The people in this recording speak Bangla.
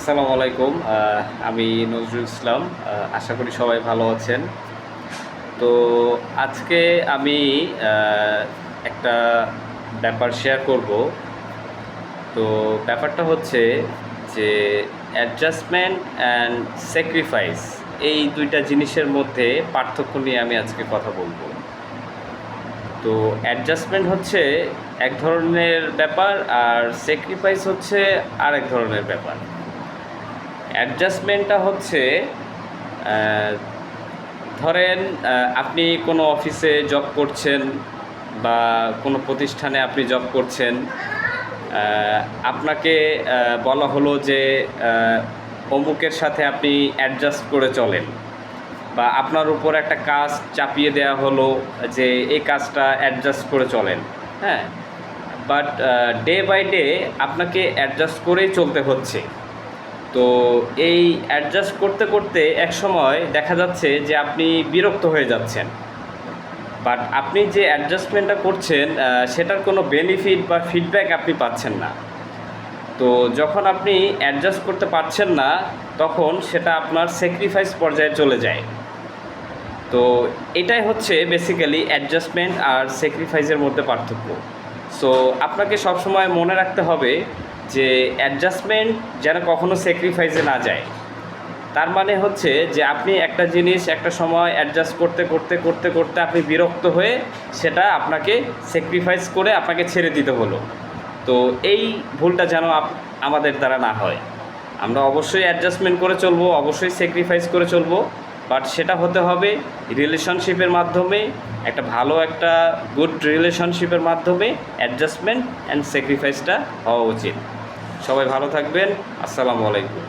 আসসালামু আলাইকুম। আমি নজরুল ইসলাম। আশা করি সবাই ভালো আছেন। তো আজকে আমি একটা ব্যাপার শেয়ার করব। তো ব্যাপারটা হচ্ছে যে অ্যাডজাস্টমেন্ট অ্যান্ড স্যাক্রিফাইস, এই দুইটা জিনিসের মধ্যে পার্থক্য নিয়ে আমি আজকে কথা বলবো। তো অ্যাডজাস্টমেন্ট হচ্ছে এক ধরনের ব্যাপার, আর স্যাক্রিফাইস হচ্ছে আরেক ধরনের ব্যাপার। অ্যাডজাস্টমেন্টটা হচ্ছে আহ, ধরেন আপনি কোনো অফিসে জব করছেন বা কোনো প্রতিষ্ঠানে আপনি জব করছেন। আহ, আপনাকে বলা হলো যে অমুকের সাথে আপনি অ্যাডজাস্ট করে চলেন, বা আপনার উপর একটা কাজ চাপিয়ে দেওয়া হলো যে এই কাজটা অ্যাডজাস্ট করে চলেন। হ্যাঁ, বাট ডে বাই ডে আপনাকে অ্যাডজাস্ট করেই চলতে হচ্ছে। তো এই অ্যাডজাস্ট করতে করতে এক সময় দেখা যাচ্ছে যে আপনি বিরক্ত হয়ে যাচ্ছেন, বাট আপনি যে অ্যাডজাস্টমেন্টটা করছেন সেটার কোনো বেনিফিট বা ফিডব্যাক আপনি পাচ্ছেন না। তো যখন আপনি অ্যাডজাস্ট করতে পারছেন না, তখন সেটা আপনার স্যাক্রিফাইস পর্যায়ে চলে যায়। তো এটাই হচ্ছে বেসিক্যালি অ্যাডজাস্টমেন্ট আর স্যাক্রিফাইসের মধ্যে পার্থক্য। সো আপনাকে সবসময় মনে রাখতে হবে যে অ্যাডজাস্টমেন্ট যেন কখনো স্যাক্রিফাইসে না যায়। তার মানে হচ্ছে যে আপনি একটা জিনিস একটা সময় অ্যাডজাস্ট করতে করতে করতে করতে আপনি বিরক্ত হয়ে সেটা আপনাকে স্যাক্রিফাইস করে আপনাকে ছেড়ে দিতে হলো। তো এই ভুলটা যেন আমাদের দ্বারা না হয়। আমরা অবশ্যই অ্যাডজাস্টমেন্ট করে চলবো, অবশ্যই স্যাক্রিফাইস করে চলবো, বাট সেটা হতে হবে রিলেশনশিপের মাধ্যমে। একটা ভালো একটা গুড রিলেশনশিপের মাধ্যমে অ্যাডজাস্টমেন্ট অ্যান্ড স্যাক্রিফাইসটা হওয়া উচিত। সবাই ভালো থাকবেন। আসসালামু আলাইকুম।